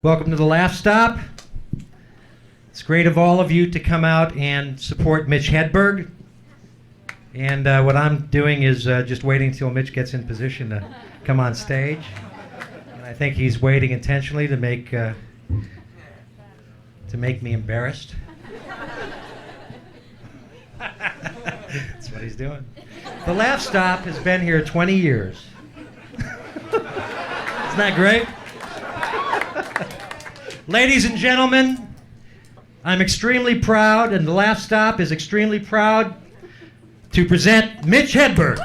Welcome to the Laff Stop. It's great of all of you to come out and support Mitch Hedberg. And what I'm doing is just waiting until Mitch gets in position to come on stage. And I think he's waiting intentionally to make me embarrassed. That's what he's doing. The Laff Stop has been here 20 years. Isn't that great? Ladies and gentlemen, I'm extremely proud, and the Laff Stop is extremely proud to present Mitch Hedberg.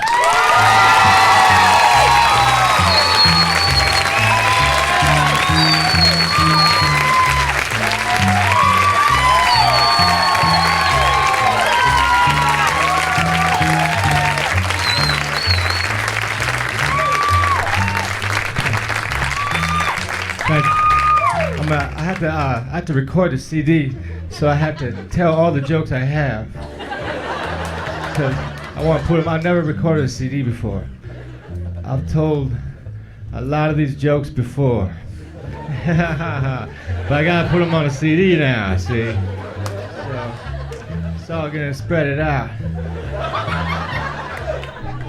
I had to record a CD, so I had to tell all the jokes I have. Because I want to put them. I've never recorded a CD before. I've told a lot of these jokes before. But I gotta put them on a CD now, see? So I'm gonna spread it out.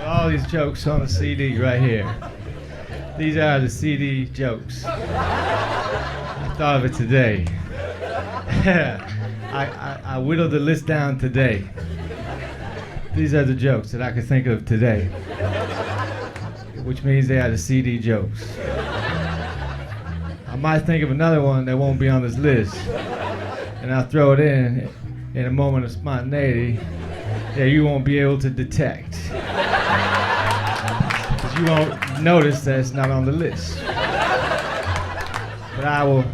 All these jokes on the CD right here. These are the CD jokes. I thought of it today. I whittled the list down today. These are the jokes that I could think of today, which means they are the CD jokes. I might think of another one that won't be on this list, and I'll throw it in a moment of spontaneity that you won't be able to detect. Because you won't notice that it's not on the list. But I will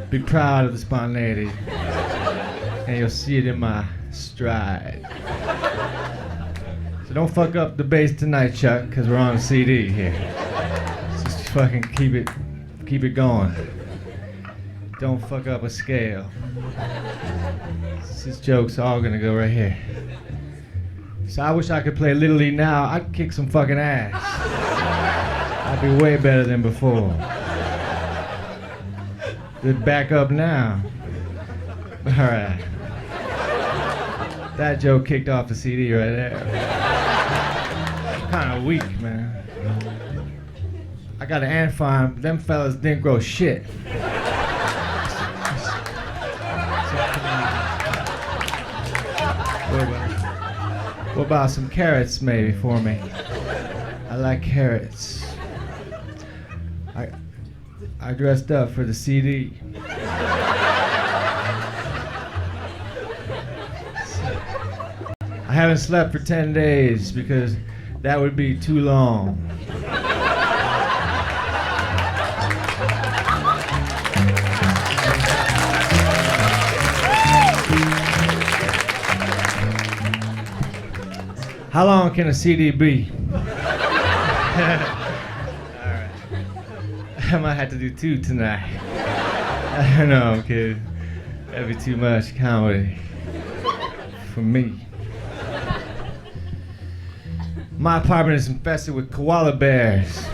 be proud of the spontaneity, and you'll see it in my stride. So don't fuck up the bass tonight, Chuck, because we're on a CD here. Just fucking keep it going. Don't fuck up a scale. This joke's all gonna go right here. So I wish I could play Little League now. I'd kick some fucking ass. I'd be way better than before. Good back up now. Alright. That joke kicked off the CD right there. Kinda weak, man. I got an ant farm. Them fellas didn't grow shit. What about some carrots maybe for me? I like carrots. I dressed up for the CD. I haven't slept for 10 days because that would be too long. How long can a CD be? I might have to do 2 tonight. I know, I'm kidding. That'd be too much comedy for me. My apartment is infested with koala bears.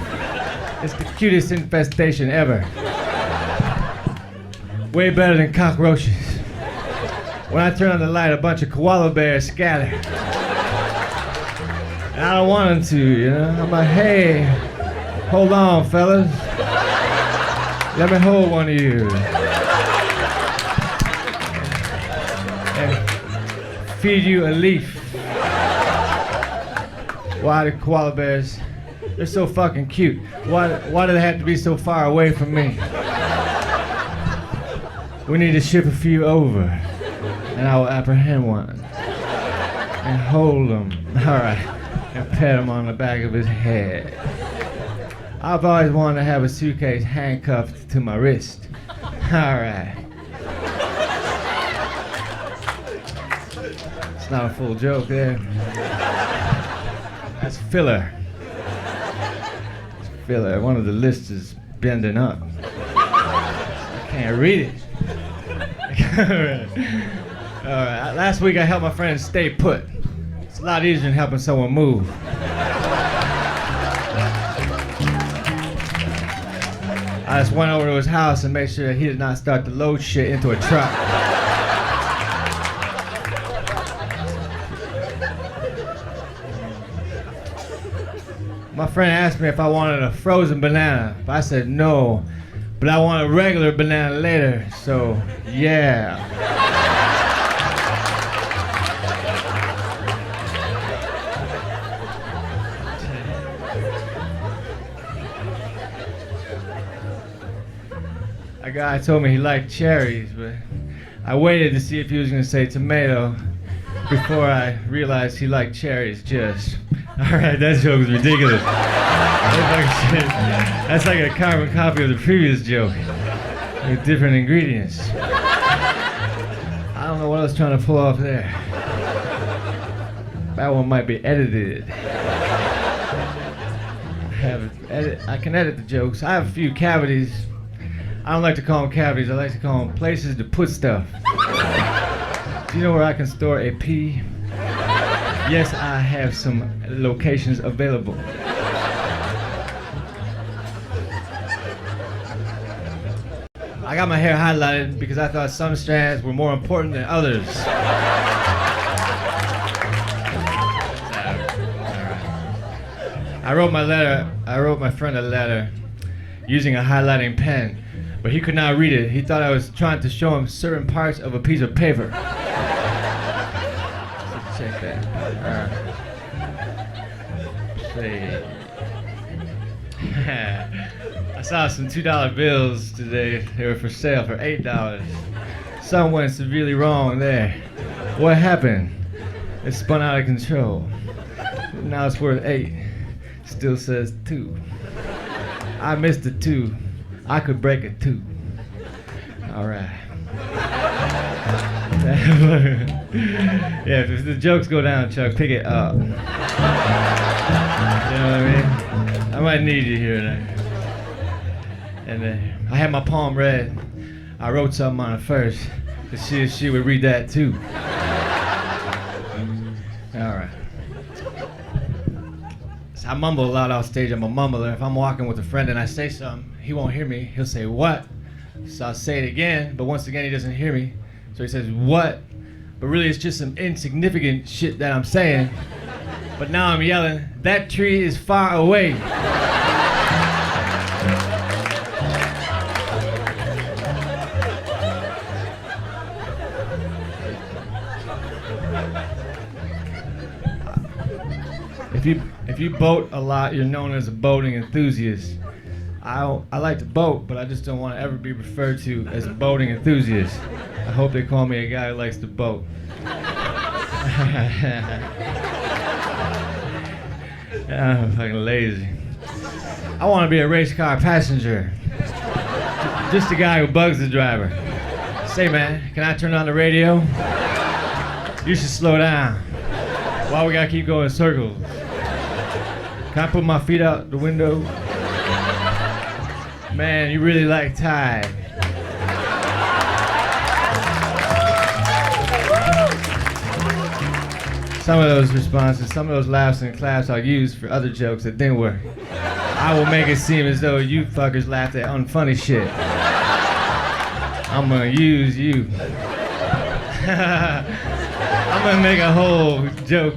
It's the cutest infestation ever. Way better than cockroaches. When I turn on the light, a bunch of koala bears scatter. And I don't want them to, you know? I'm like, hey, hold on, fellas. Let me hold one of you. And feed you a leaf. Why the koala bears? They're so fucking cute. Why do they have to be so far away from me? We need to ship a few over, and I will apprehend one and hold him. All right, and pet him on the back of his head. I've always wanted to have a suitcase handcuffed to my wrist. All right. It's not a full joke there. That's filler. It's filler. One of the lists is bending up. I can't read it. All right. Last week I helped my friend stay put. It's a lot easier than helping someone move. I just went over to his house and made sure that he did not start to load shit into a truck. My friend asked me if I wanted a frozen banana. I said no, but I want a regular banana later, so yeah. A guy told me he liked cherries, but I waited to see if he was going to say tomato before I realized he liked cherries just. Alright, that joke was ridiculous. That's like a carbon copy of the previous joke with different ingredients. I don't know what I was trying to pull off there. That one might be edited. I can edit the jokes. I have a few cavities. I don't like to call them cavities, I like to call them places to put stuff. Do you know where I can store a pea? Yes, I have some locations available. I got my hair highlighted because I thought some strands were more important than others. I wrote my friend a letter using a highlighting pen, but he could not read it. He thought I was trying to show him certain parts of a piece of paper. Check that. I saw some $2 bills today. They were for sale for $8. Something went severely wrong there. What happened? It spun out of control. Now it's worth $8. Still says 2. I missed a 2. I could break a 2. All right. Yeah, if the jokes go down, Chuck, pick it up. You know what I mean? I might need you here tonight. And I had my palm read. I wrote something on it first to see if she would read that too. All right. So I mumble a lot off stage. I'm a mumbler. If I'm walking with a friend and I say something, he won't hear me. He'll say, "What?" So I'll say it again, but once again he doesn't hear me. So he says, "What?" But really it's just some insignificant shit that I'm saying. But now I'm yelling, "That tree is far away." If you boat a lot, you're known as a boating enthusiast. I like to boat, but I just don't want to ever be referred to as a boating enthusiast. I hope they call me a guy who likes to boat. I'm fucking lazy. I want to be a race car passenger. Just a guy who bugs the driver. Say, man, can I turn on the radio? You should slow down. Why we gotta keep going in circles? Can I put my feet out the window? Man, you really like Tide. Some of those responses, some of those laughs and claps I'll use for other jokes that didn't work. I will make it seem as though you fuckers laughed at unfunny shit. I'm gonna use you. I'm gonna make a whole joke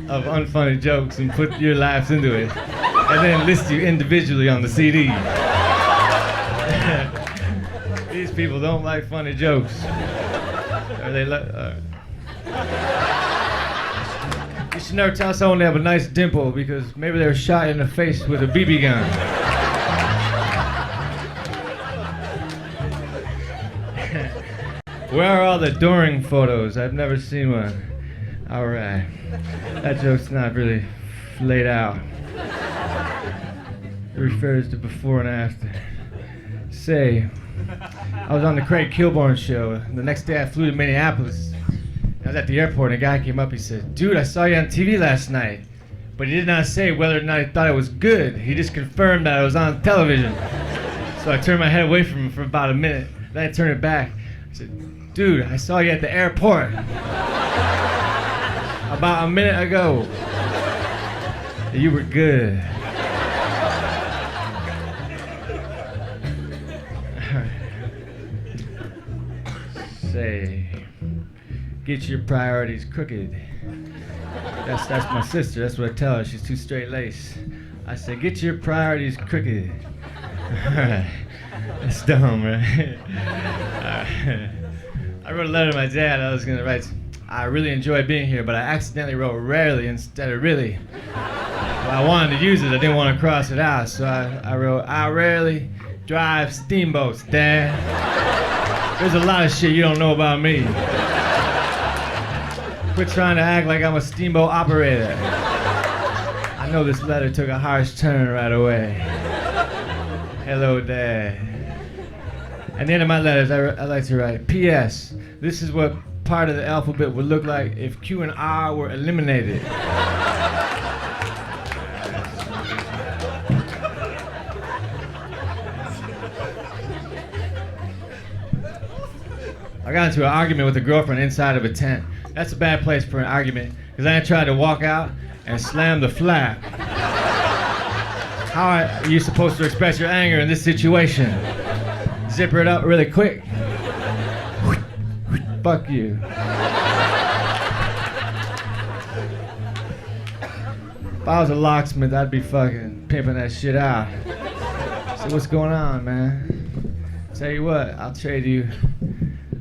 of unfunny jokes and put your laughs into it, and then list you individually on the CD. These people don't like funny jokes. Or they You should never tell someone they have a nice dimple because maybe they were shot in the face with a BB gun. Where are all the during photos? I've never seen one. All right. That joke's not really laid out. It refers to before and after. Say, I was on the Craig Kilborn show. The next day I flew to Minneapolis. I was at the airport and a guy came up. He said, "Dude, I saw you on TV last night." But he did not say whether or not he thought it was good. He just confirmed that I was on television. So I turned my head away from him for about a minute. Then I turned it back. I said, "Dude, I saw you at the airport about a minute ago. You were good." say, get your priorities crooked. That's my sister. That's what I tell her. She's too straight-laced. I say, get your priorities crooked. All right. That's dumb, right? I wrote a letter to my dad. I was gonna write, I really enjoy being here, but I accidentally wrote rarely instead of really. Well, I wanted to use it. I didn't want to cross it out, so I wrote, I rarely drive steamboats, Dad. There's a lot of shit you don't know about me. Quit trying to act like I'm a steamboat operator. I know this letter took a harsh turn right away. Hello, Dad. At the end of my letters, I like to write, P.S. This is what part of the alphabet would look like if Q and R were eliminated. I got into an argument with a girlfriend inside of a tent. That's a bad place for an argument, because I tried to walk out and slam the flap. How are you supposed to express your anger in this situation? Zipper it up really quick. Fuck you. If I was a locksmith, I'd be fucking pimping that shit out. So what's going on, man? Tell you what, I'll trade you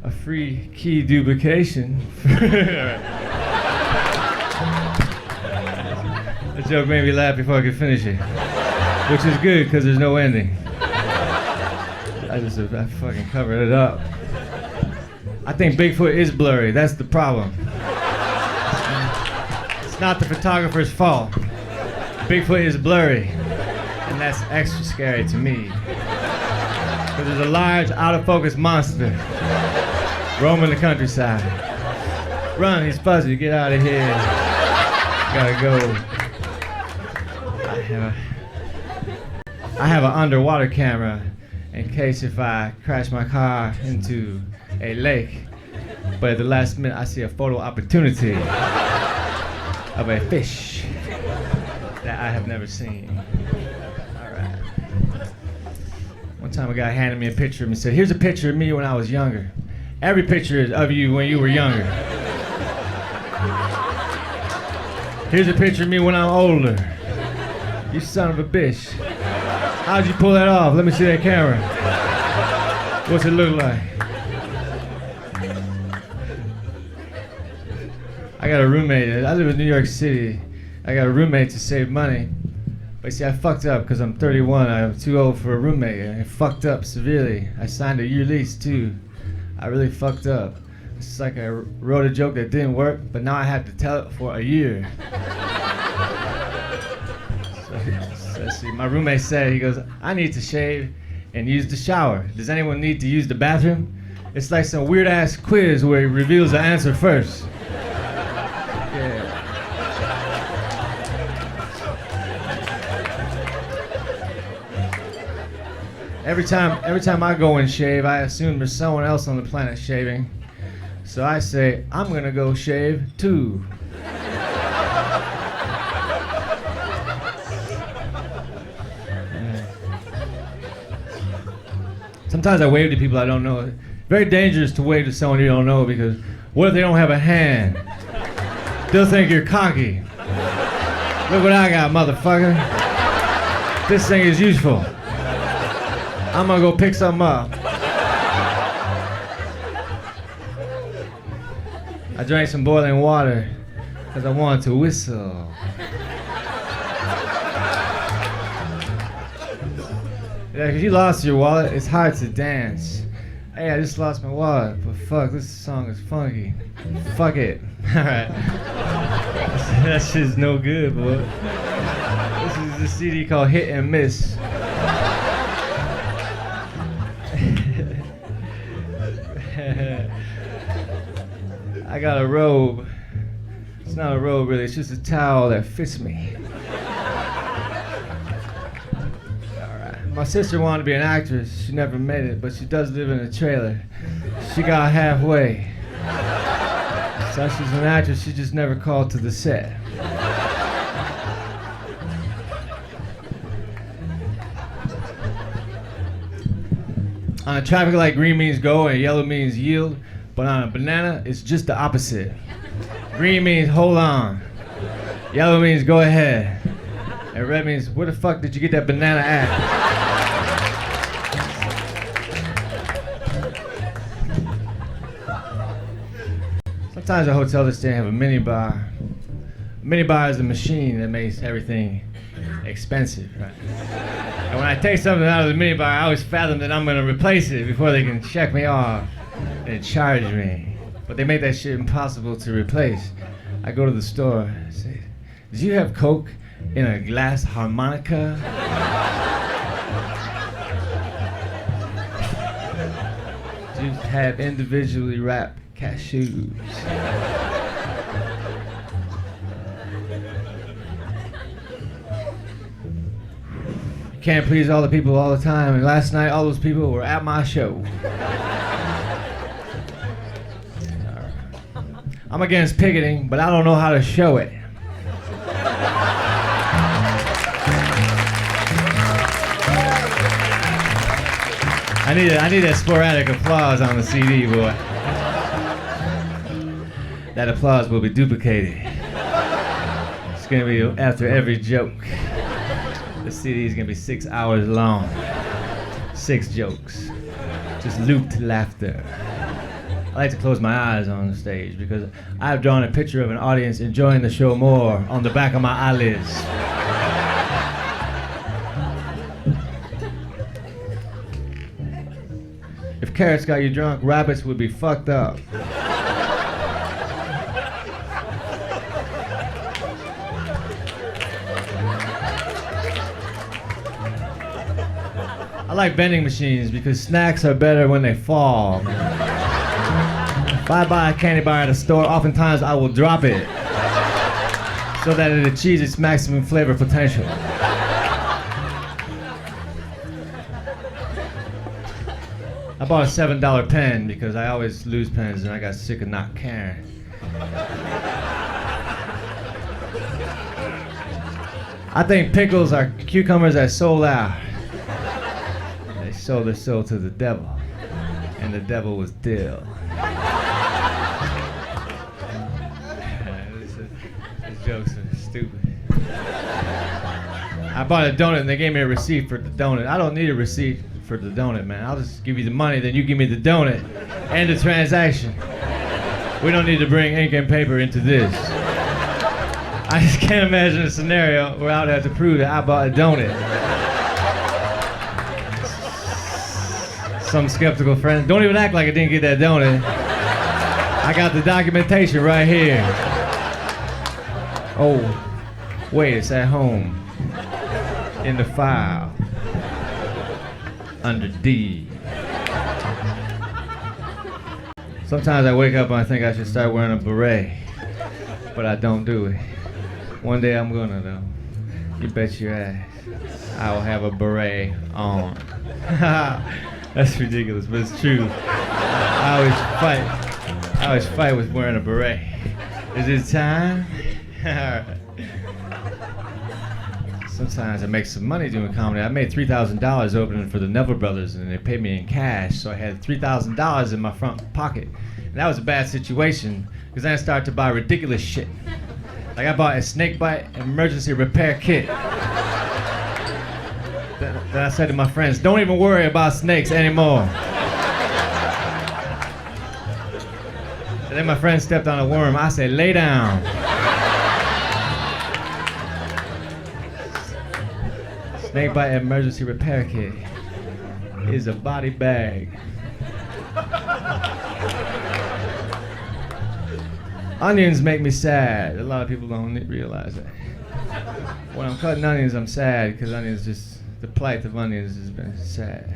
a free key duplication. The joke made me laugh before I could finish it, which is good because there's no ending. I fucking covered it up. I think Bigfoot is blurry. That's the problem. It's not the photographer's fault. Bigfoot is blurry, and that's extra scary to me. Because there's a large, out-of-focus monster roaming the countryside. Run, he's fuzzy, get out of here. Gotta go. I have an underwater camera in case if I crash my car into a lake. But at the last minute, I see a photo opportunity of a fish that I have never seen. All right. One time a guy handed me a picture of me and said, here's a picture of me when I was younger. Every picture is of you when you were younger. Here's a picture of me when I'm older. You son of a bitch. How'd you pull that off? Let me see that camera. What's it look like? I got a roommate. I live in New York City. I got a roommate to save money. But see, I fucked up because I'm 31. I'm too old for a roommate. I fucked up severely. I signed a year lease too. I really fucked up. It's like I wrote a joke that didn't work, but now I have to tell it for a year. So see, my roommate said, he goes, I need to shave and use the shower. Does anyone need to use the bathroom? It's like some weird ass quiz where he reveals the answer first. Yeah. Every time I go and shave, I assume there's someone else on the planet shaving. So I say, I'm gonna go shave too. Sometimes I wave to people I don't know. Very dangerous to wave to someone you don't know because what if they don't have a hand? They'll think you're cocky. Look what I got, motherfucker. This thing is useful. I'm gonna go pick something up. I drank some boiling water because I wanted to whistle. Yeah, because you lost your wallet, it's hard to dance. Hey, I just lost my wallet, but fuck, this song is funky. Fuck it. Alright. That shit's no good, boy. This is the CD called Hit and Miss. I got a robe. It's not a robe really, it's just a towel that fits me. Alright. My sister wanted to be an actress. She never made it, but she does live in a trailer. She got halfway. So she's an actress, she just never called to the set. On a traffic light, green means go and yellow means yield. But on a banana, it's just the opposite. Green means hold on. Yellow means go ahead. And red means where the fuck did you get that banana at? Sometimes a hotel just didn't have a minibar. A minibar is a machine that makes everything expensive, right? And when I take something out of the minibar, I always fathom that I'm gonna replace it before they can check me off and charge me. But they make that shit impossible to replace. I go to the store and say, "Did you have Coke in a glass harmonica?" "Do you have individually wrapped cashews?" You can't please all the people all the time, and last night all those people were at my show. I'm against picketing, but I don't know how to show it. I need that sporadic applause on the CD, boy. That applause will be duplicated. It's gonna be after every joke. The CD is gonna be 6 hours long. 6 jokes. Just looped laughter. I like to close my eyes on the stage because I've drawn a picture of an audience enjoying the show more on the back of my eyelids. If carrots got you drunk, rabbits would be fucked up. I like vending machines because snacks are better when they fall. If I buy a candy bar at a store, oftentimes I will drop it so that it achieves its maximum flavor potential. I bought a $7 pen because I always lose pens and I got sick of not caring. I think pickles are cucumbers that sold out. They sold their soul to the devil, and the devil was dill. These jokes are stupid. I bought a donut and they gave me a receipt for the donut. I don't need a receipt for the donut, man. I'll just give you the money, then you give me the donut and the transaction. We don't need to bring ink and paper into this. I just can't imagine a scenario where I would have to prove that I bought a donut. Some skeptical friend, don't even act like I didn't get that donut. I got the documentation right here. Oh, wait, it's at home. In the file. Under D. Sometimes I wake up and I think I should start wearing a beret, but I don't do it. One day I'm gonna though. You bet your ass. I will have a beret on. That's ridiculous, but it's true. I always fight with wearing a beret. Is it time? Sometimes I make some money doing comedy. I made $3,000 opening for the Neville Brothers, and they paid me in cash, so I had $3,000 in my front pocket. And that was a bad situation, because then I started to buy ridiculous shit. Like I bought a snake bite emergency repair kit. Then I said to my friends, don't even worry about snakes anymore. And then my friend stepped on a worm. I said, lay down. Snake bite emergency repair kit is a body bag. Onions make me sad. A lot of people don't realize that. When I'm cutting onions, I'm sad because onions just, the plight of onions has been sad.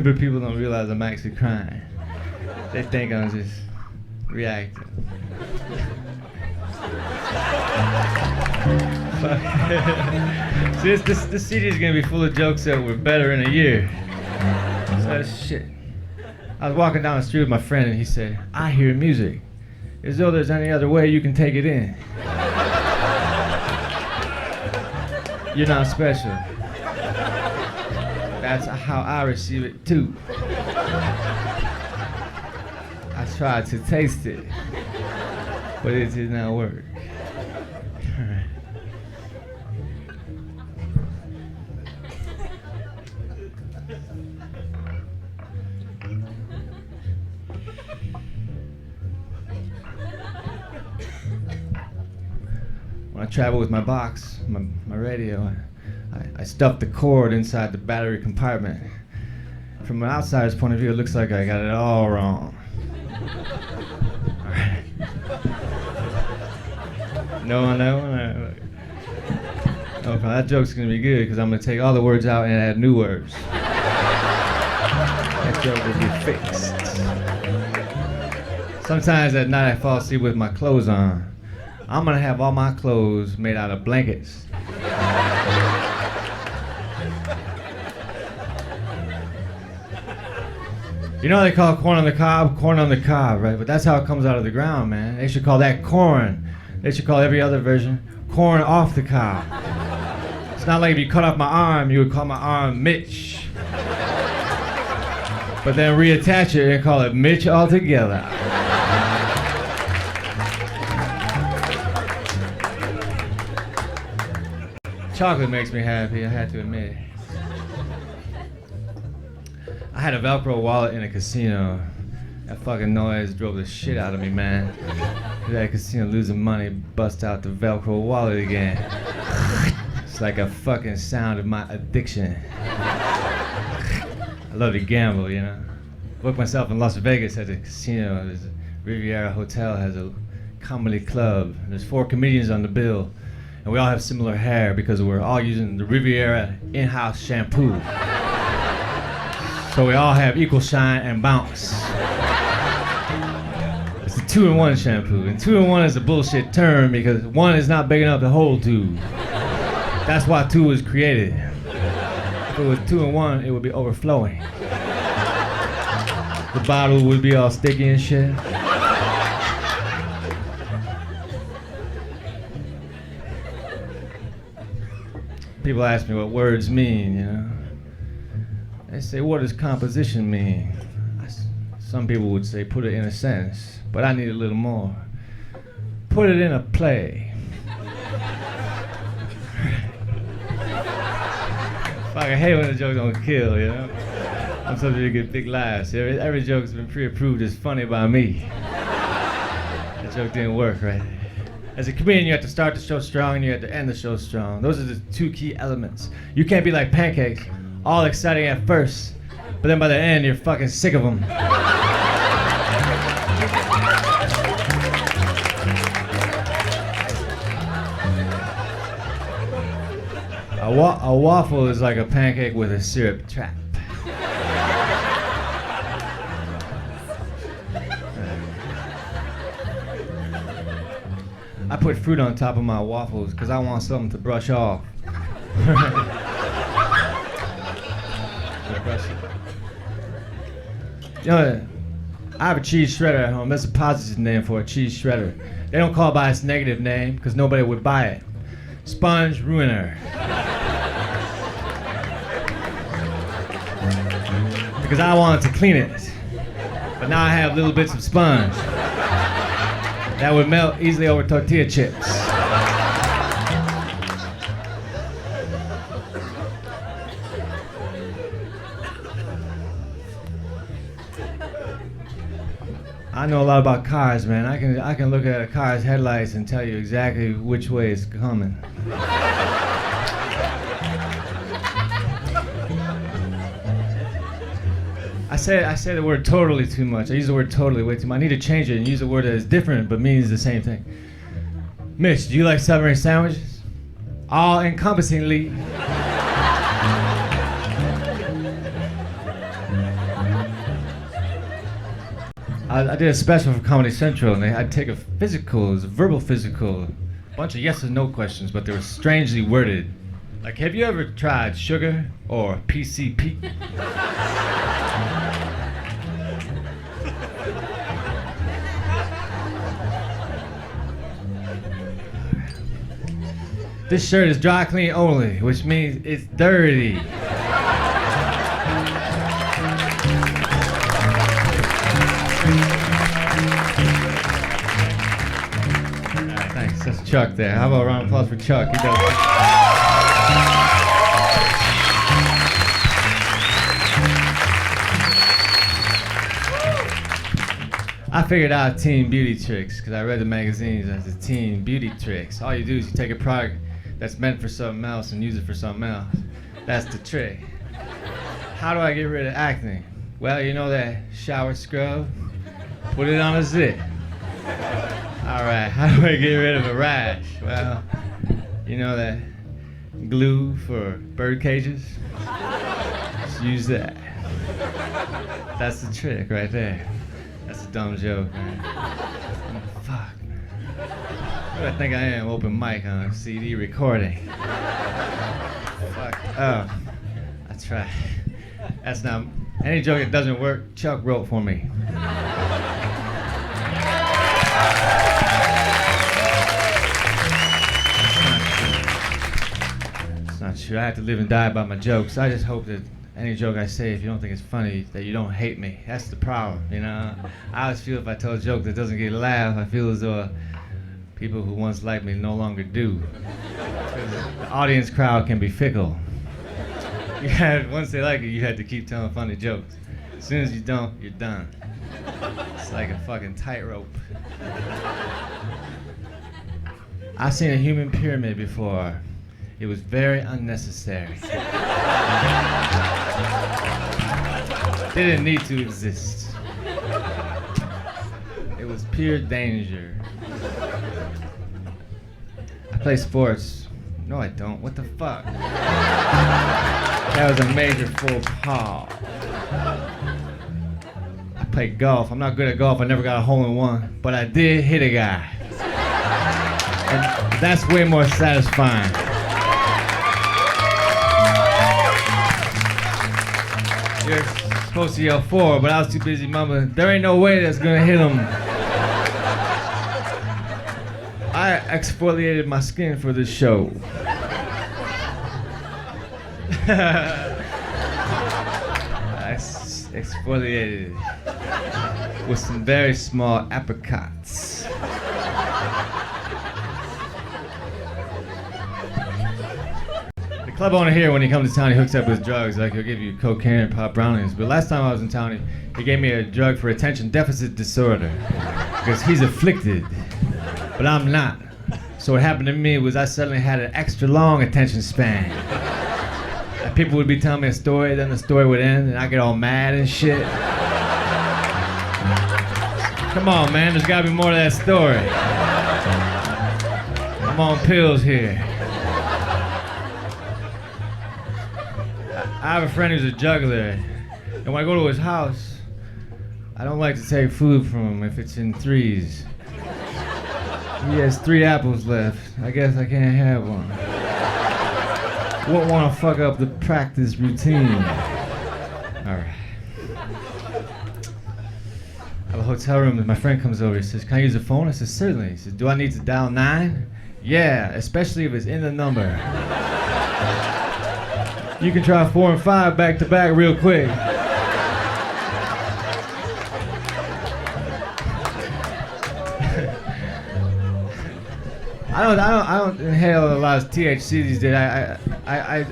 But people don't realize I'm actually crying. They think I'm just reacting. See, this CD is gonna be full of jokes that were better in a year. So that's shit. I was walking down the street with my friend and he said, I hear music, as though there's any other way you can take it in. You're not special. That's how I receive it too. tried to taste it, but it did not work. All right. When I travel with my box, my radio, I stuffed the cord inside the battery compartment. From an outsider's point of view, it looks like I got it all wrong. All right. No. Okay, that joke's gonna be good because I'm gonna take all the words out and add new words. That joke will be fixed. Sometimes at night I fall asleep with my clothes on. I'm gonna have all my clothes made out of blankets. You know they call corn on the cob, right? But that's how it comes out of the ground, man. They should call that corn. They should call every other version corn off the cob. It's not like if you cut off my arm, you would call my arm Mitch. But then reattach it and call it Mitch altogether. Chocolate makes me happy, I had to admit. I had a Velcro wallet in a casino. That fucking noise drove the shit out of me, man. That casino losing money, bust out the Velcro wallet again. It's like a fucking sound of my addiction. I love to gamble, you know. Booked myself in Las Vegas at a casino. There's a Riviera Hotel has a comedy club. There's 4 comedians on the bill. And we all have similar hair because we're all using the Riviera in-house shampoo. So we all have equal shine and bounce. It's a 2-in-1 shampoo. And 2-in-1 is a bullshit term because 1 is not big enough to hold 2. That's why 2 was created. If it was 2-in-1, it would be overflowing. The bottle would be all sticky and shit. People ask me what words mean, you know. They say, what does composition mean? Some people would say, put it in a sentence, but I need a little more. Put it in a play. Fuck, I hate when the joke don't kill, you know? I'm supposed to get big laughs. Every joke's been pre-approved as funny by me. That joke didn't work, right? As a comedian, you have to start the show strong and you have to end the show strong. Those are the 2 key elements. You can't be like Pancakes, all exciting at first, but then by the end, you're fucking sick of them. A waffle is like a pancake with a syrup trap. I put fruit on top of my waffles because I want something to brush off. You know, I have a cheese shredder at home. That's a positive name for a cheese shredder. They don't call it by its negative name because nobody would buy it. Sponge ruiner. Because I wanted to clean it. But now I have little bits of sponge that would melt easily over tortilla chips. I know a lot about cars, man. I can look at a car's headlights and tell you exactly which way it's coming. I say the word totally too much. I use the word totally way too much. I need to change it and use a word that is different but means the same thing. Mitch, do you like Submarine sandwiches? All encompassingly. I did a special for Comedy Central and I'd take a physical, it was a verbal physical, a bunch of yes and no questions, but they were strangely worded. Like, have you ever tried sugar or PCP? This shirt is dry clean only, which means it's dirty. Chuck there. How about a round of applause for Chuck? He does it. I figured out teen beauty tricks because I read the magazines as the teen beauty tricks. All you do is you take a product that's meant for something else and use it for something else. That's the trick. How do I get rid of acne? Well, you know that shower scrub? Put it on a zit. All right, how do I get rid of a rash? Well, you know that glue for bird cages? Just use that. That's the trick right there. That's a dumb joke, man. Fuck, man. What do I think I am? Open mic on a CD recording. Fuck. Oh, I tried. That's not... Any joke that doesn't work, Chuck wrote for me. It's not true. I have to live and die by my jokes. I just hope that any joke I say, if you don't think it's funny, that you don't hate me. That's the problem, you know? I always feel if I tell a joke that doesn't get a laugh, I feel as though people who once liked me no longer do. The audience crowd can be fickle. Once they like it, you had to keep telling funny jokes. As soon as you don't, you're done. It's like a fucking tightrope. I've seen a human pyramid before. It was very unnecessary. Didn't need to exist. It was pure danger. I play sports. No, I don't. What the fuck? That was a major faux pas. I play golf. I'm not good at golf. I never got a hole in one, but I did hit a guy. And that's way more satisfying. You're supposed to yell 4, but I was too busy mumbling, there ain't no way that's gonna hit him. I exfoliated my skin for this show. I exfoliated with some very small apricots. The club owner here, when he comes to town, he hooks up with drugs. Like, he'll give you cocaine and pop brownies. But last time I was in town, he gave me a drug for attention deficit disorder. Because he's afflicted, but I'm not. So what happened to me was I suddenly had an extra long attention span. And people would be telling me a story, then the story would end, and I get all mad and shit. Come on, man, there's gotta be more to that story. I'm on pills here. I have a friend who's a juggler, and when I go to his house, I don't like to take food from him if it's in threes. He has 3 apples left. I guess I can't have one. Won't want to fuck up the practice routine. All right. I have a hotel room and my friend comes over. He says, can I use the phone? I said, certainly. He says, do I need to dial 9? Yeah, especially if it's in the number. You can try 4 and 5 back to back real quick. I don't inhale a lot of THC these days. I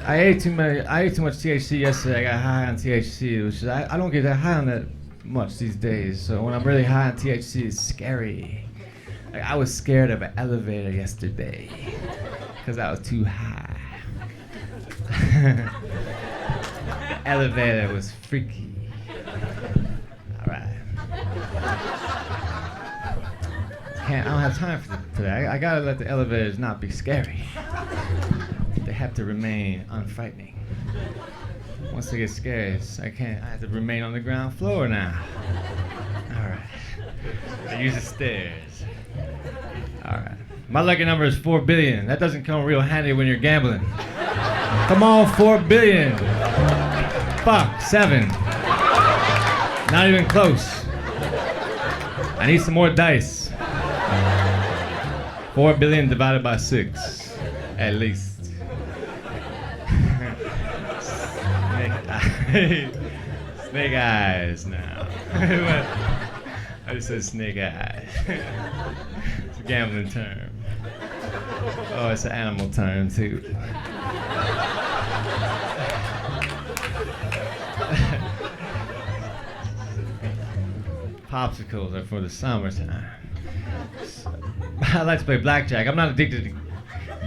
ate too much THC yesterday. I got high on THC, which is, I don't get that high on that much these days. So when I'm really high on THC, it's scary. Like, I was scared of an elevator yesterday because I was too high. The elevator was freaky. All right. I don't have time for that. I gotta let the elevators not be scary. They have to remain unfrightening. Once they get scary, I have to remain on the ground floor now. All right. I use the stairs. All right. My lucky number is 4 billion. That doesn't come real handy when you're gambling. Come on, 4 billion. Fuck, 7. Not even close. I need some more dice. 4 billion divided by 6, at least. Snake eyes now. I just said snake eyes. It's a gambling term. Oh, it's an animal term too. Popsicles are for the summertime. I like to play blackjack. I'm not addicted to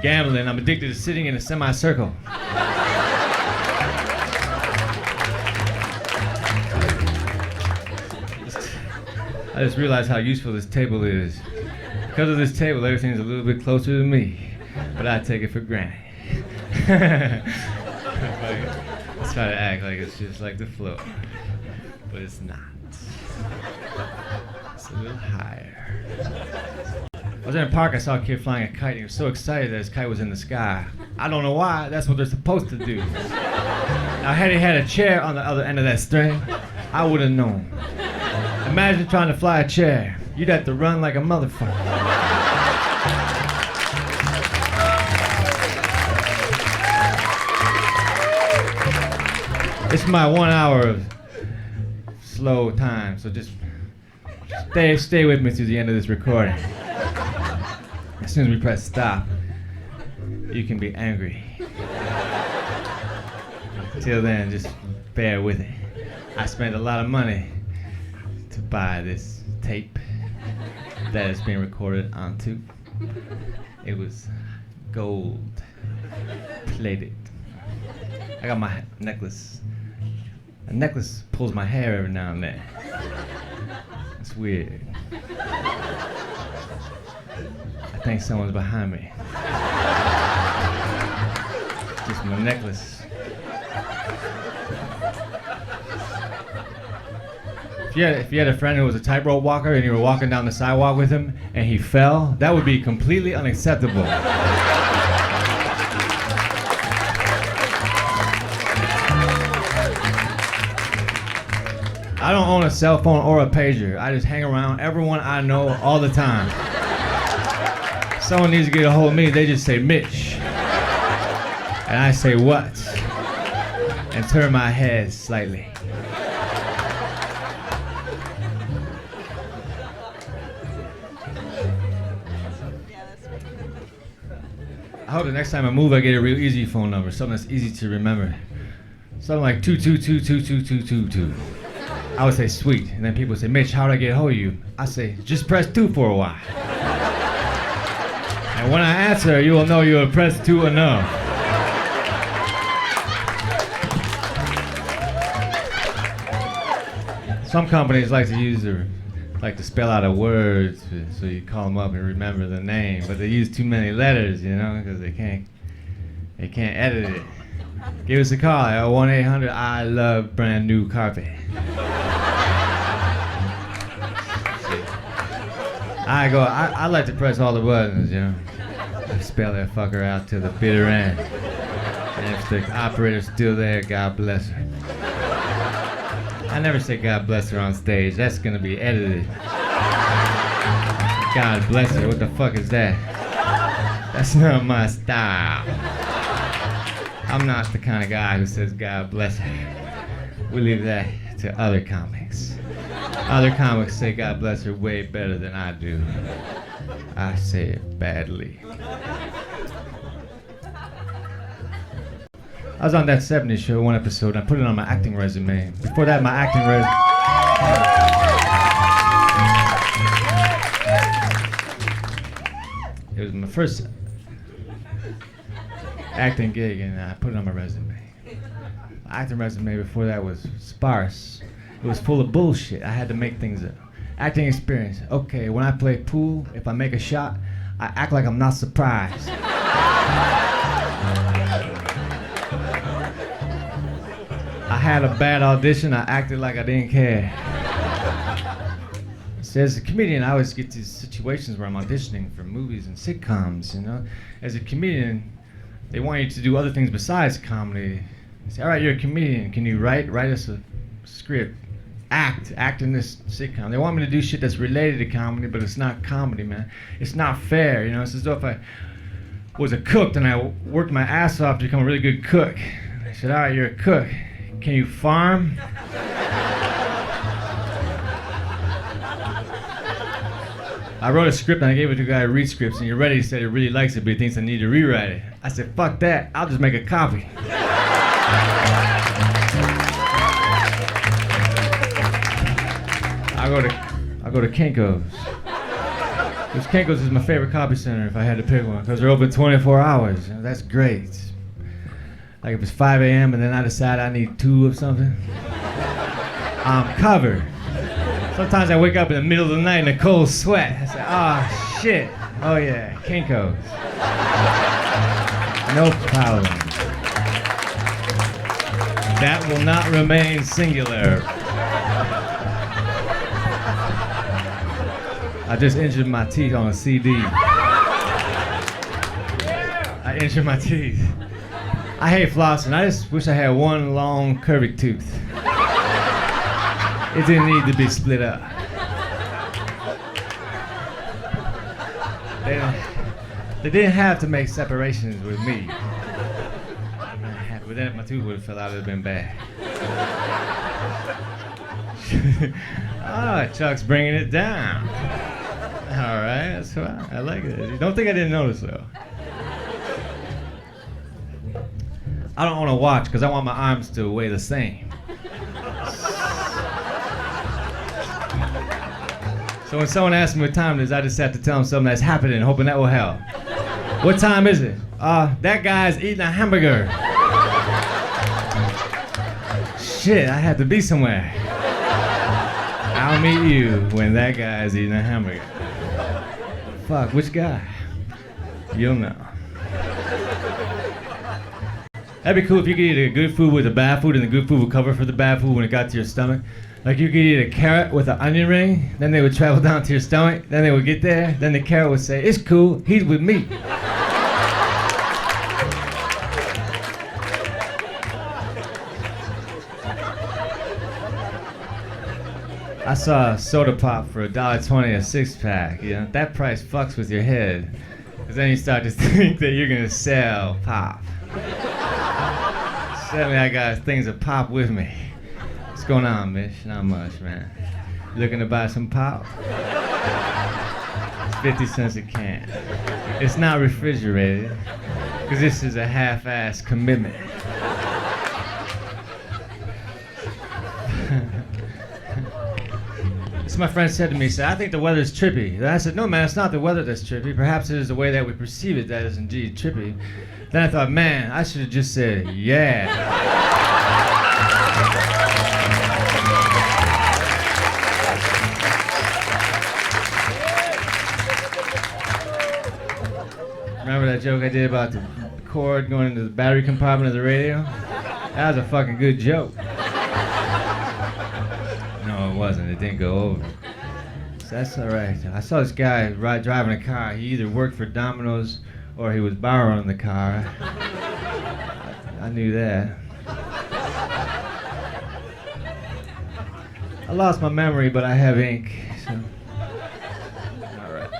gambling. I'm addicted to sitting in a semicircle. I just realized how useful this table is. Because of this table, everything's a little bit closer to me, but I take it for granted. Let's try to act like it's just like the floor, but it's not. It's a little higher. I was in a park, I saw a kid flying a kite, and he was so excited that his kite was in the sky. I don't know why, that's what they're supposed to do. Now, had he had a chair on the other end of that string, I would have known. Imagine trying to fly a chair. You'd have to run like a motherfucker. It's my 1 hour of slow time, so just stay with me through the end of this recording. As soon as we press stop, you can be angry. Till then, just bear with it. I spent a lot of money to buy this tape that is being recorded onto. It was gold plated. I got my necklace. A necklace pulls my hair every now and then. It's weird. I think someone's behind me. Just my necklace. If you had a friend who was a tightrope walker and you were walking down the sidewalk with him and he fell, that would be completely unacceptable. I don't own a cell phone or a pager. I just hang around everyone I know all the time. If someone needs to get a hold of me, they just say Mitch. And I say what? And turn my head slightly. I hope the next time I move, I get a real easy phone number, something that's easy to remember. Something like 222222222. I would say sweet, and then people would say, Mitch, how do I get a hold of you? I say, just press 2 for a while. And when I answer, you will know you have pressed 2 enough. Some companies like to spell out a word so you call them up and remember the name, but they use too many letters, you know, because they can't edit it. Give us a call at 1-800-I-LOVE-BRAND-NEW-CARPET. I like to press all the buttons, you know. I spell that fucker out to the bitter end. And if the operator's still there, God bless her. I never say God bless her on stage. That's gonna be edited. God bless her. What the fuck is that? That's not my style. I'm not the kind of guy who says God bless her. We leave that to other comics. Other comics say God bless her way better than I do. I say it badly. I was on that 70s show one episode, and I put it on my acting resume. Before that, my acting resume. It was my first acting gig, and I put it on my resume. My acting resume before that was sparse. It was full of bullshit. I had to make things up. Acting experience. Okay, when I play pool, if I make a shot, I act like I'm not surprised. I had a bad audition, I acted like I didn't care. So as a comedian, I always get these situations where I'm auditioning for movies and sitcoms, you know. As a comedian, they want you to do other things besides comedy. They say, all right, you're a comedian, can you write us a script? Act in this sitcom. They want me to do shit that's related to comedy, but it's not comedy, man. It's not fair, you know. It's as though if I was a cook and I worked my ass off to become a really good cook. They said, all right, you're a cook. Can you farm? I wrote a script and I gave it to a guy who reads scripts, and you're ready. He said he really likes it, but he thinks I need to rewrite it. I said, fuck that, I'll just make a copy. I go to Kinko's. Because Kinko's is my favorite copy center if I had to pick one, because they're open 24 hours. You know, that's great. Like if it's 5 a.m. and then I decide I need 2 of something, I'm covered. Sometimes I wake up in the middle of the night in a cold sweat. I say, oh shit, oh yeah, Kinko's. No problem. That will not remain singular. I just injured my teeth on a CD. I injured my teeth. I hate flossing. I just wish I had one long curvy tooth. It didn't need to be split up. They didn't have to make separations with me. But then if my tooth would have fell out, it would have been bad. Ah, Chuck's bringing it down. All right, that's right. I like it. You don't think I didn't notice, though? I don't want to watch because I want my arms to weigh the same. So when someone asks me what time it is, I just have to tell them something that's happening, hoping that will help. What time is it? That guy's eating a hamburger. Shit, I have to be somewhere. I'll meet you when that guy's eating a hamburger. Fuck, which guy? You'll know. That'd be cool if you could eat a good food with the bad food and the good food would cover for the bad food when it got to your stomach. Like you could eat a carrot with an onion ring, then they would travel down to your stomach, then they would get there, then the carrot would say, it's cool, he's with me. I saw a soda pop for $1.20 a 6-pack. You know, that price fucks with your head. Because then you start to think that you're gonna sell pop. Suddenly I got things of pop with me. What's going on, Mitch? Not much, man. Looking to buy some pop? It's 50 cents a can. It's not refrigerated, because this is a half-ass commitment. So my friend said to me, he said, I think the weather's trippy. And I said, no man, it's not the weather that's trippy. Perhaps it is the way that we perceive it that is indeed trippy. Then I thought, man, I should have just said, yeah. Remember that joke I did about the cord going into the battery compartment of the radio? That was a fucking good joke. No, it wasn't. It didn't go over. So that's all right. I saw this guy driving a car. He either worked for Domino's or he was borrowing the car. I knew that. I lost my memory, but I have ink. So. All right.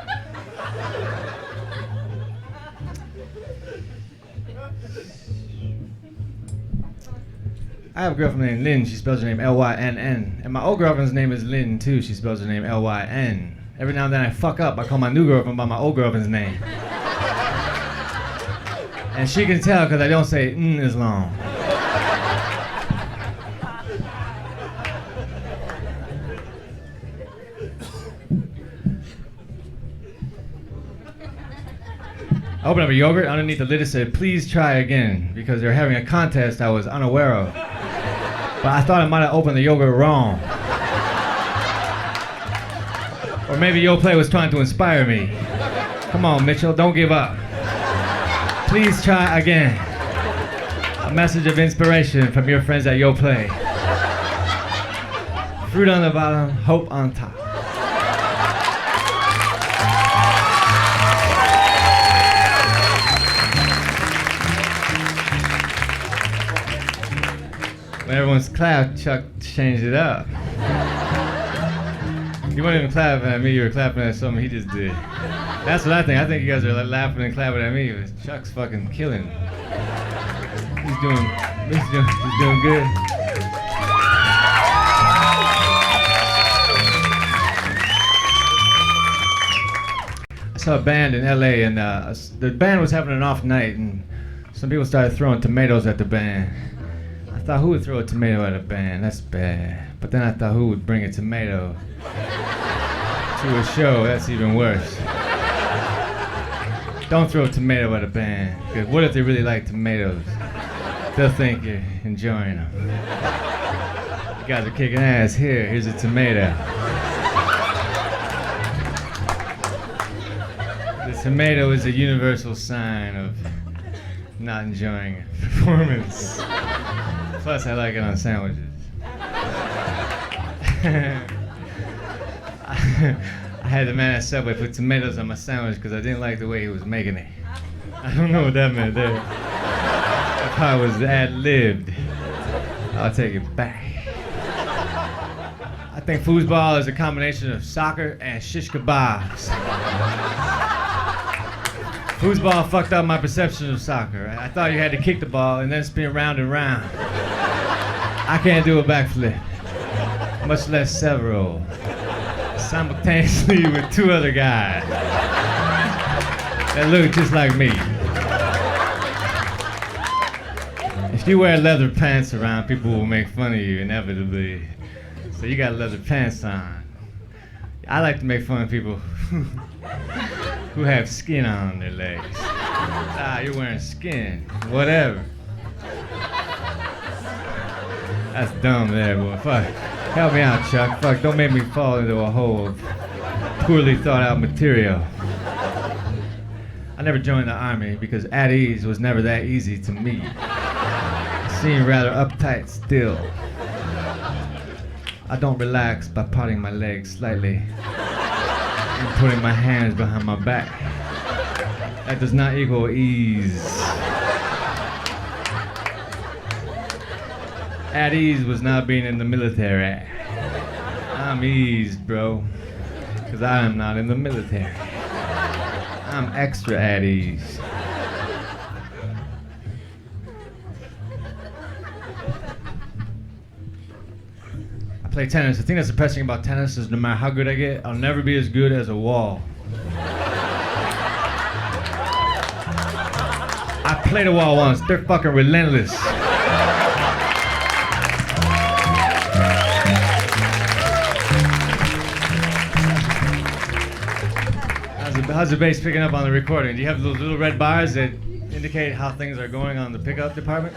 I have a girlfriend named Lynn. She spells her name L-Y-N-N. And my old girlfriend's name is Lynn, too. She spells her name L-Y-N. Every now and then I fuck up. I call my new girlfriend by my old girlfriend's name. And she can tell because I don't say as long. I opened up a yogurt. Underneath the lid it said, please try again, because they're having a contest I was unaware of. But I thought I might have opened the yogurt wrong. Or maybe Yo Play was trying to inspire me. Come on, Mitchell, don't give up. Please try again. A message of inspiration from your friends at Yo Play. Fruit on the bottom, hope on top. When everyone's clapped, Chuck changed it up. You weren't even clapping at me, you were clapping at something he just did. That's what I think. I think you guys are laughing and clapping at me. Chuck's fucking killing. He's doing good. saw a band in LA, and the band was having an off night, and some people started throwing tomatoes at the band. I thought, who would throw a tomato at a band? That's bad. But then I thought, who would bring a tomato to a show? That's even worse. Don't throw a tomato at a band, because what if they really like tomatoes? They'll think you're enjoying them. You guys are kicking ass. Here's a tomato. The tomato is a universal sign of not enjoying a performance. Plus, I like it on sandwiches. I had the man at Subway put tomatoes on my sandwich because I didn't like the way he was making it. I don't know what that meant there. That part was ad-libbed. I'll take it back. I think foosball is a combination of soccer and shish kebabs. Foosball fucked up my perception of soccer. I thought you had to kick the ball and then spin round and round. I can't do a backflip, much less several, simultaneously with two other guys that look just like me. If you wear leather pants around, people will make fun of you inevitably. So you got leather pants on. I like to make fun of people who have skin on their legs. Ah, you're wearing skin. Whatever. That's dumb there, boy. Fuck. Help me out, Chuck. Fuck, don't make me fall into a hole of poorly thought out material. I never joined the army because at ease was never that easy to me. I seem rather uptight still. I don't relax by parting my legs slightly and putting my hands behind my back. That does not equal ease. At ease was not being in the military. I'm eased, bro, because I am not in the military. I'm extra at ease. I play tennis. The thing that's depressing about tennis is no matter how good I get, I'll never be as good as a wall. I played a wall once. They're fucking relentless. How's the bass picking up on the recording? Do you have those little red bars that indicate how things are going on the pickup department?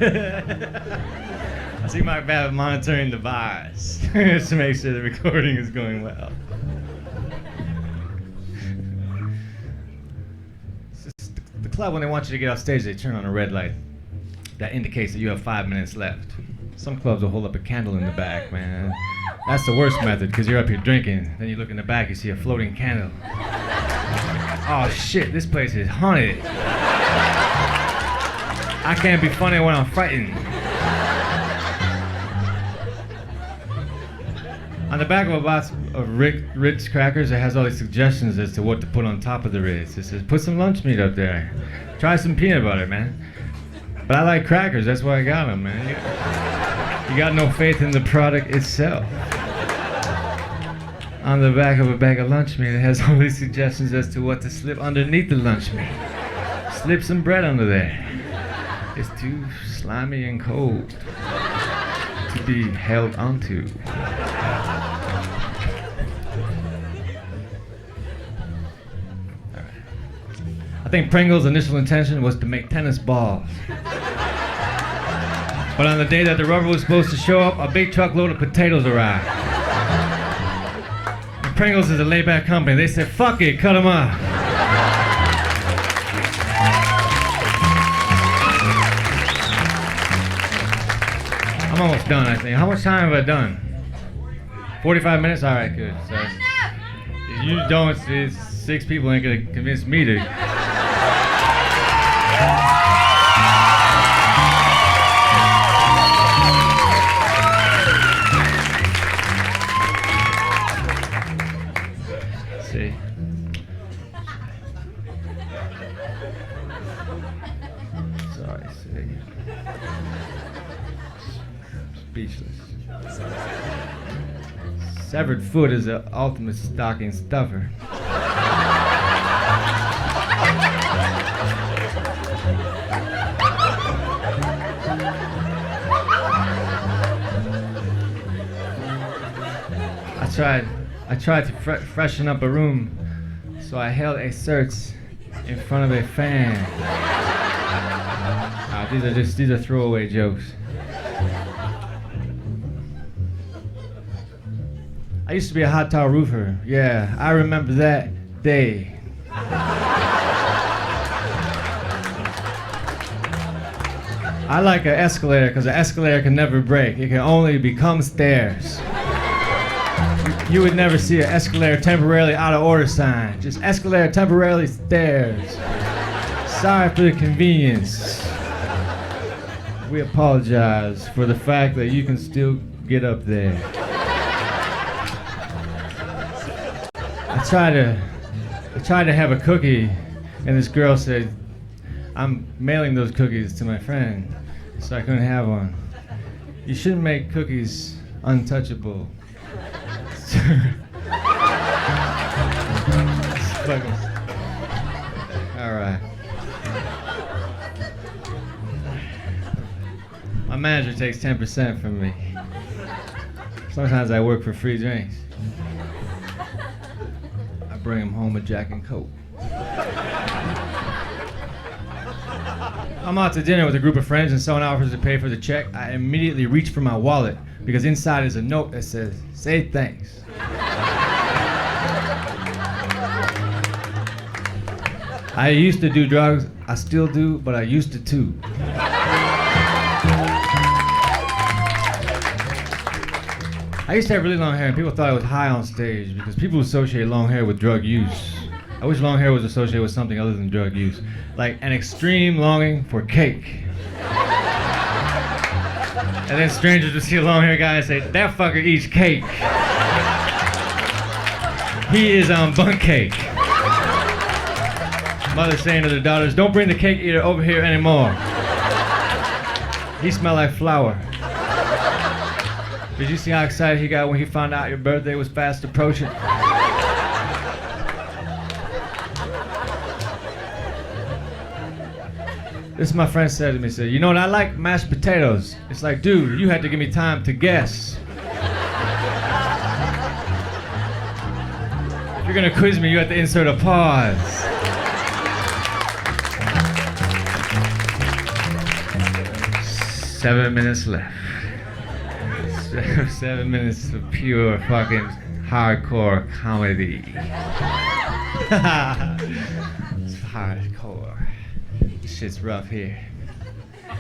I see Mark Babbitt monitoring the bars just to make sure the recording is going well. The club, when they want you to get off stage, they turn on a red light. That indicates that you have 5 minutes left. Some clubs will hold up a candle in the back, man. That's the worst method, because you're up here drinking. Then you look in the back, you see a floating candle. Oh shit, this place is haunted. I can't be funny when I'm frightened. On the back of a box of Ritz crackers, it has all these suggestions as to what to put on top of the Ritz. It says, put some lunch meat up there. Try some peanut butter, man. But I like crackers, that's why I got them, man. You got no faith in the product itself. On the back of a bag of lunch meat, it has all these suggestions as to what to slip underneath the lunch meat. Slip some bread under there. It's too slimy and cold to be held onto. I think Pringle's initial intention was to make tennis balls. But on the day that the rubber was supposed to show up, a big truckload of potatoes arrived. And Pringles is a laid-back company. They said, fuck it, cut them off. I'm almost done, I think. How much time have I done? 45 minutes? All right, good. So, if you don't, it's 6 people ain't gonna convince me to. See. Sorry, see. Speechless. severed foot is the ultimate stocking stuffer. I tried to freshen up a room, so I held a search in front of a fan. These are throwaway jokes. I used to be a hot towel roofer. Yeah, I remember that day. I like an escalator because an escalator can never break. It can only become stairs. You would never see an escalator temporarily out of order sign. Just escalator temporarily stairs. Sorry for the convenience. We apologize for the fact that you can still get up there. I tried to have a cookie, and this girl said, I'm mailing those cookies to my friend, so I couldn't have one. You shouldn't make cookies untouchable. All right. My manager takes 10% from me. Sometimes I work for free drinks. I bring him home a Jack and Coke. I'm out to dinner with a group of friends and someone offers to pay for the check. I immediately reach for my wallet because inside is a note that says, "Say thanks." I used to do drugs, I still do, but I used to too. I used to have really long hair and people thought I was high on stage because people associate long hair with drug use. I wish long hair was associated with something other than drug use, like an extreme longing for cake. And then strangers would see a long hair guy and say, "That fucker eats cake. He is on bunk cake." Mother saying to their daughters, "Don't bring the cake eater over here anymore. He smell like flour." Did you see how excited he got when he found out your birthday was fast approaching? This is my friend said to me, said, "You know what, I like mashed potatoes." It's like, dude, you had to give me time to guess. If you're gonna quiz me, you have to insert a pause. 7 minutes left. 7 minutes of pure fucking hardcore comedy. It's hardcore. This shit's rough here.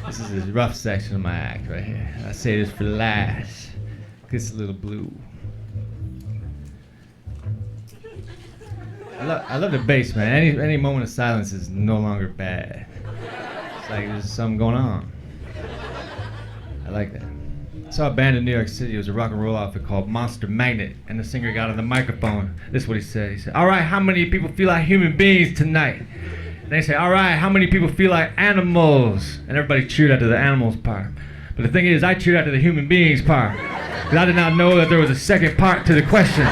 This is the rough section of my act right here. I say this for the last. Gets a little blue. I love the bass, man. Any moment of silence is no longer bad. It's like there's something going on. I like that. I saw a band in New York City. It was a rock and roll outfit called Monster Magnet, and the singer got on the microphone. This is what he said. He said, "All right, how many people feel like human beings tonight?" And they say, "All right, how many people feel like animals?" And everybody cheered after the animals part. But the thing is, I cheered after the human beings part, because I did not know that there was a second part to the question.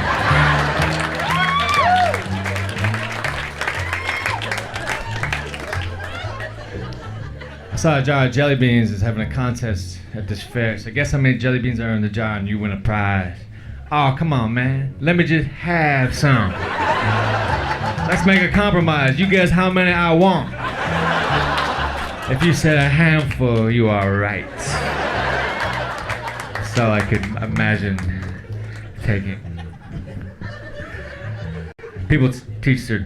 I saw a jar of jelly beans is having a contest at this fair. So guess how many jelly beans are in the jar and you win a prize. Oh, come on, man. Let me just have some. Let's make a compromise. You guess how many I want. If you said a handful, you are right. That's all I could imagine taking. People teach their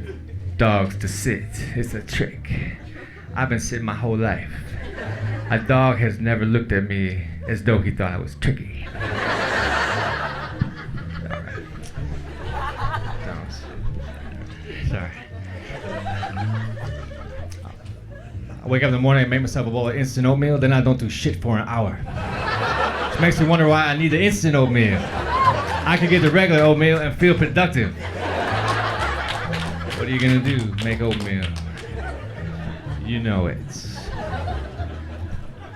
dogs to sit. It's a trick. I've been sitting my whole life. A dog has never looked at me as though he thought I was tricky. Sorry. I wake up in the morning and make myself a bowl of instant oatmeal, then I don't do shit for an hour. Which makes me wonder why I need the instant oatmeal. I could get the regular oatmeal and feel productive. What are you gonna do? Make oatmeal. You know it.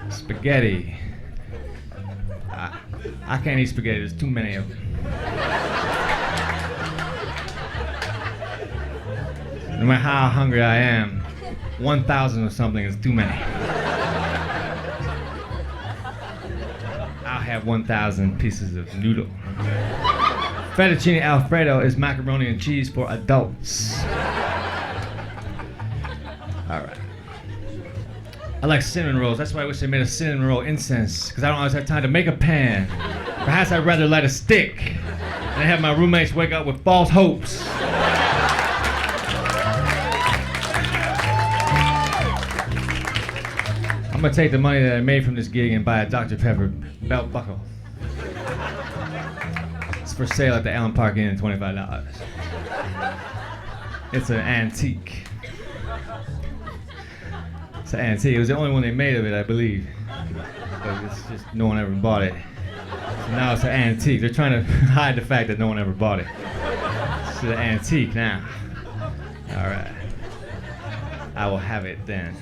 Spaghetti. I can't eat spaghetti, there's too many of them. No matter how hungry I am, 1,000 or something is too many. I'll have 1,000 pieces of noodle. Fettuccine Alfredo is macaroni and cheese for adults. All right. I like cinnamon rolls. That's why I wish they made a cinnamon roll incense, because I don't always have time to make a pan. Perhaps I'd rather light a stick and have my roommates wake up with false hopes. I'm gonna take the money that I made from this gig and buy a Dr. Pepper belt buckle. It's for sale at the Allen Park Inn, $25. It's an antique. It's an antique. It was the only one they made of it, I believe. But it's just no one ever bought it. So now it's an antique. They're trying to hide the fact that no one ever bought it. It's an antique now. All right. I will have it then.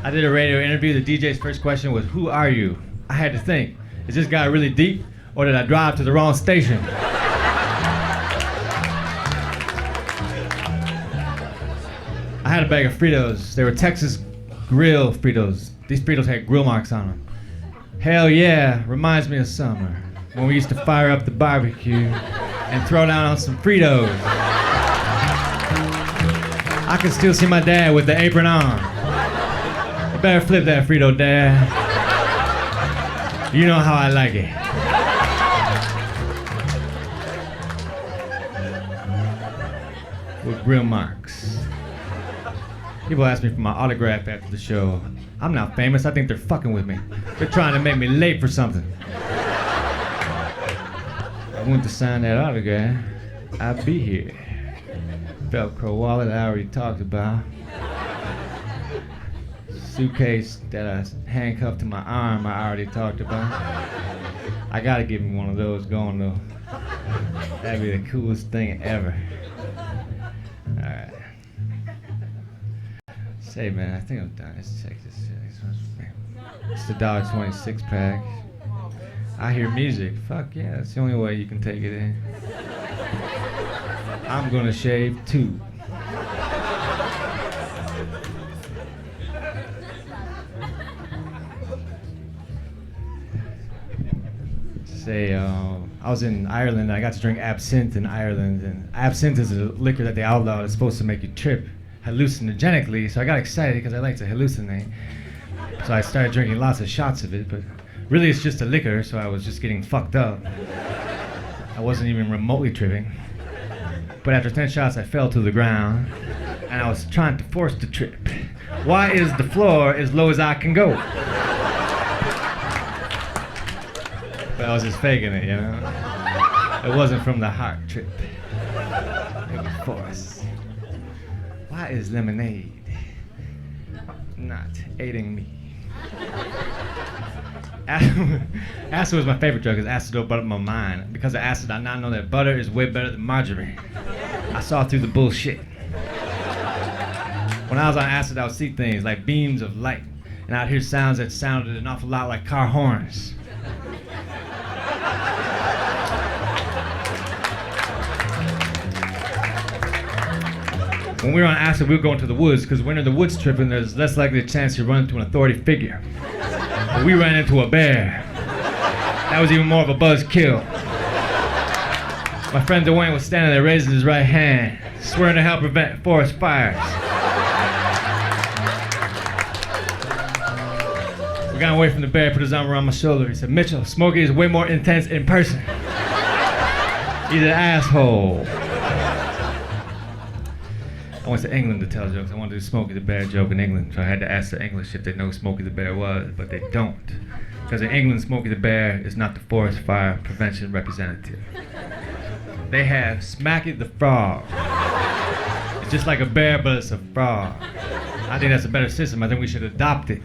I did a radio interview. The DJ's first question was, "Who are you?" I had to think, is this guy really deep, or did I drive to the wrong station? I had a bag of Fritos. They were Texas grill Fritos. These Fritos had grill marks on them. Hell yeah, reminds me of summer, when we used to fire up the barbecue and throw down on some Fritos. I can still see my dad with the apron on. You better flip that Frito, Dad. You know how I like it. With grill marks. People ask me for my autograph after the show. I'm not famous. I think they're fucking with me. They're trying to make me late for something. I went to sign that autograph. I'd be here. Velcro wallet I already talked about. Suitcase that I handcuffed to my arm I already talked about. I gotta give me one of those going though. That'd be the coolest thing ever. Alright. Say man, I think I'm done. Let's check this shit. It's the $1.26 pack. I hear music. Fuck yeah, that's the only way you can take it in. I'm gonna shave too. Say, I was in Ireland and I got to drink absinthe in Ireland, and absinthe is a liquor that they outlawed. It's supposed to make you trip hallucinogenically, so I got excited because I like to hallucinate. So I started drinking lots of shots of it, but really it's just a liquor, so I was just getting fucked up. I wasn't even remotely tripping. But after 10 shots, I fell to the ground, and I was trying to force the trip. Why is the floor as low as I can go? But I was just faking it, you know? It wasn't from the heart trip. It was forced. Why is lemonade not aiding me? Acid was my favorite drug because acid opened up my mind. Because of acid, I now know that butter is way better than margarine. I saw through the bullshit. When I was on acid, I would see things like beams of light, and I'd hear sounds that sounded an awful lot like car horns. When we were on acid, we would go into the woods, because when you're in the woods tripping, there's less likely a chance you run into an authority figure. But we ran into a bear. That was even more of a buzzkill. My friend Dwayne was standing there raising his right hand, swearing to help prevent forest fires. We got away from the bear, put his arm around my shoulder. He said, "Mitchell, Smokey is way more intense in person. He's an asshole." I went to England to tell jokes. I wanted to do Smokey the Bear joke in England, so I had to ask the English if they know who Smokey the Bear was, but they don't. Because in England, Smokey the Bear is not the forest fire prevention representative. They have Smackie the Frog. It's just like a bear, but it's a frog. I think that's a better system. I think we should adopt it.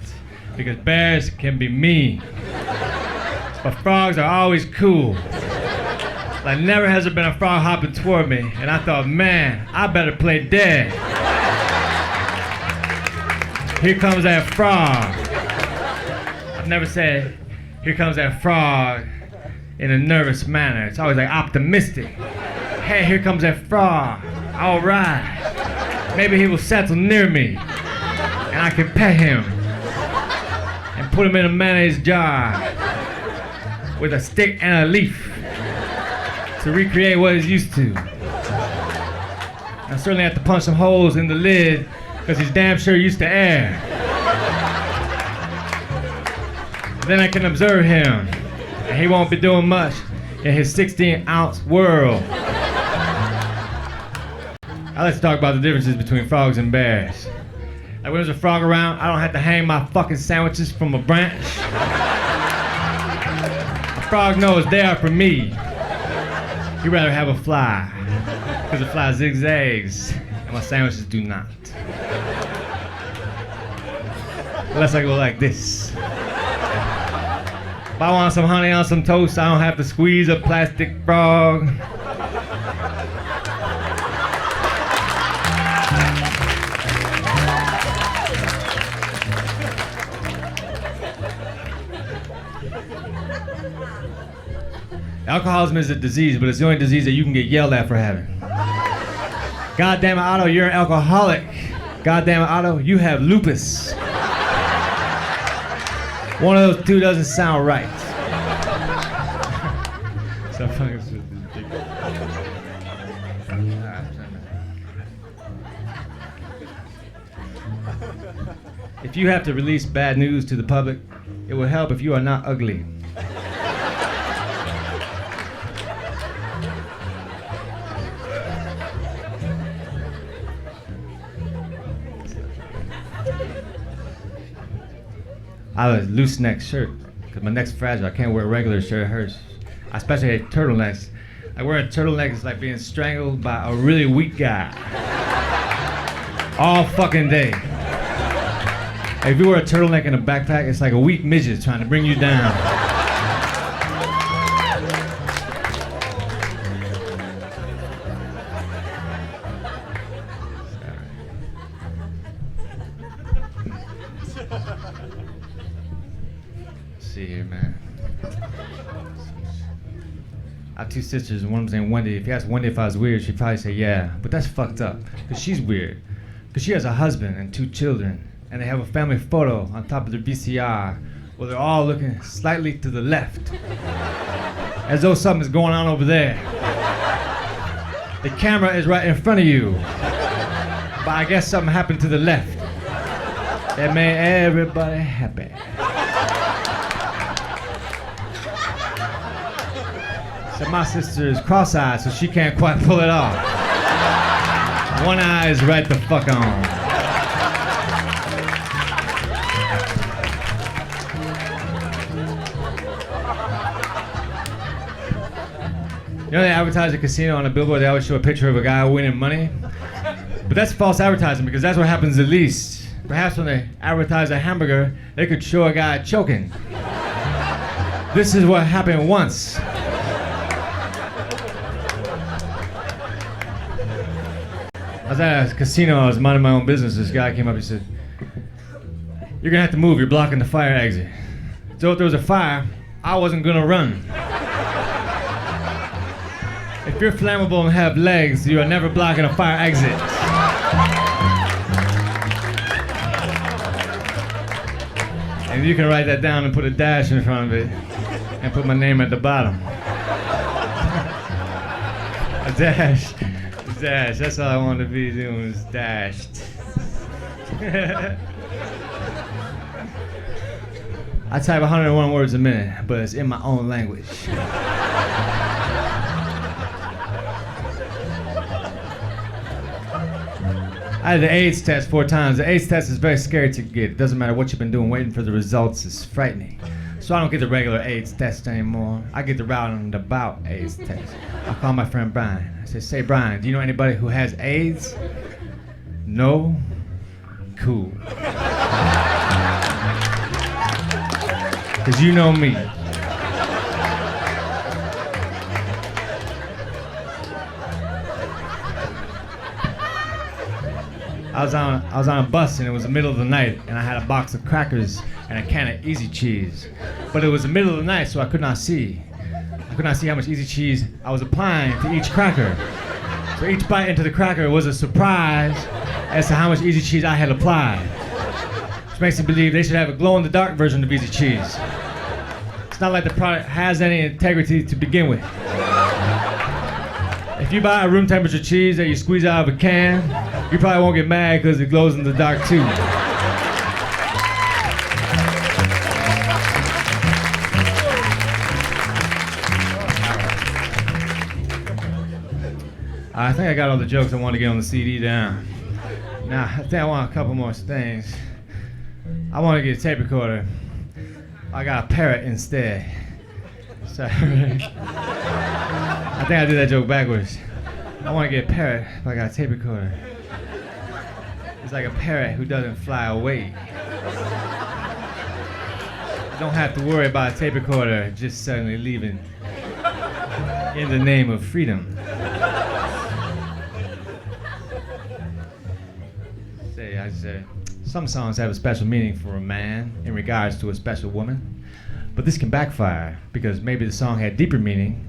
Because bears can be mean. But frogs are always cool. Like never has there been a frog hopping toward me, and I thought, man, I better play dead. Here comes that frog. I've never said, here comes that frog in a nervous manner. It's always like optimistic. Hey, here comes that frog. All right. Maybe he will settle near me and I can pet him and put him in a mayonnaise jar with a stick and a leaf to recreate what he's used to. I certainly have to punch some holes in the lid because he's damn sure used to air. Then I can observe him, and he won't be doing much in his 16-ounce world. I like to talk about the differences between frogs and bears. Like when there's a frog around, I don't have to hang my fucking sandwiches from a branch. A frog knows they are for me. He'd rather have a fly, because the fly zigzags, and my sandwiches do not. Unless I go like this. If I want some honey on some toast, I don't have to squeeze a plastic frog. Alcoholism is a disease, but it's the only disease that you can get yelled at for having. God damn it, Otto, you're an alcoholic. God damn it, Otto, you have lupus. One of those two doesn't sound right. So fucking if you have to release bad news to the public, it will help if you are not ugly. I have a loose neck shirt because my neck's fragile. I can't wear a regular shirt, it hurts. I especially hate turtlenecks. Like wearing a turtleneck is like being strangled by a really weak guy. All fucking day. If you wear a turtleneck in a backpack, it's like a weak midget trying to bring you down. See here, man. I have two sisters, and one of them's named Wendy. If you ask Wendy if I was weird, she'd probably say yeah. But that's fucked up, because she's weird. Because she has a husband and two children, and they have a family photo on top of their VCR where they're all looking slightly to the left, as though something's going on over there. The camera is right in front of you, but I guess something happened to the left that made everybody happy. So my sister is cross-eyed, so she can't quite pull it off. One eye is right the fuck on. You know they advertise a casino on a billboard, they always show a picture of a guy winning money? But that's false advertising because that's what happens the least. Perhaps when they advertise a hamburger, they could show a guy choking. This is what happened once. I was at a casino, I was minding my own business. This guy came up and said, "You're gonna have to move, you're blocking the fire exit." So if there was a fire, I wasn't gonna run. If you're flammable and have legs, you are never blocking a fire exit. And you can write that down and put a dash in front of it and put my name at the bottom. A dash. Dash. That's all I want to be doing is dashed. I type 101 words a minute, but it's in my own language. I had the AIDS test 4 times. The AIDS test is very scary to get. It doesn't matter what you've been doing, waiting for the results is frightening. So I don't get the regular AIDS test anymore. I get the roundabout AIDS test. I call my friend Brian. I say, Brian, do you know anybody who has AIDS? No? Cool. Because you know me. I was on a bus and it was the middle of the night and I had a box of crackers and a can of Easy Cheese. But it was the middle of the night, so I could not see. I could not see how much easy cheese I was applying to each cracker. So each bite into the cracker was a surprise as to how much easy cheese I had applied. Which makes me believe they should have a glow-in-the-dark version of easy cheese. It's not like the product has any integrity to begin with. If you buy a room temperature cheese that you squeeze out of a can, you probably won't get mad because it glows in the dark too. I think I got all the jokes I want to get on the CD down. Now, I think I want a couple more things. I want to get a tape recorder. I got a parrot instead. Sorry. I think I did that joke backwards. I want to get a parrot, but I got a tape recorder. It's like a parrot who doesn't fly away. You don't have to worry about a tape recorder just suddenly leaving in the name of freedom. Some songs have a special meaning for a man in regards to a special woman, but this can backfire because maybe the song had deeper meaning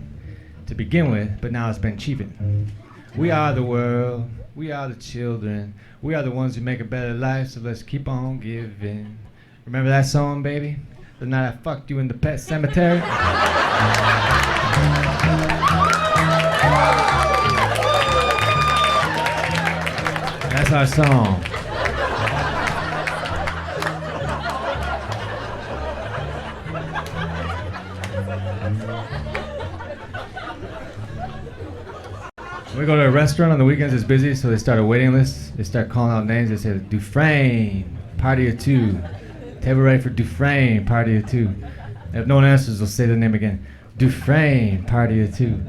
to begin with, but now it's been cheapened. We are the world, we are the children, we are the ones who make a better life, so let's keep on giving. Remember that song, baby? The night I fucked you in the pet cemetery? That's our song. When we go to a restaurant on the weekends, it's busy, so they start a waiting list. They start calling out names. They say, Dufresne, party of two. Table ready for Dufresne, party of two. If no one answers, they'll say the name again. Dufresne, party of two.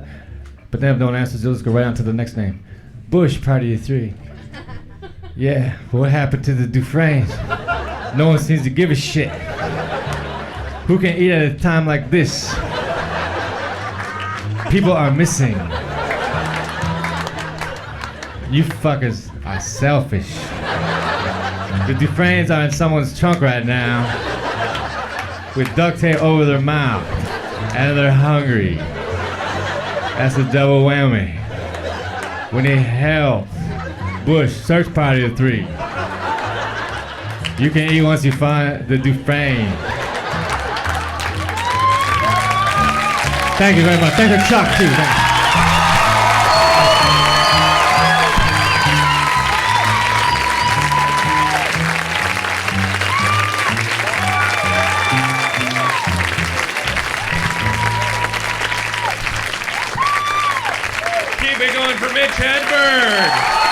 But then if no one answers, they'll just go right on to the next name. Bush, party of three. Yeah, what happened to the Dufresnes? No one seems to give a shit. Who can eat at a time like this? People are missing. You fuckers are selfish. The Dufrenes are in someone's trunk right now with duct tape over their mouth and they're hungry. That's a double whammy. We need help. Bush, search party of three. You can eat once you find the Dufresne. Thank you very much. Thank you, Chuck, too. Thank you. Keep it going for Mitch Hedberg.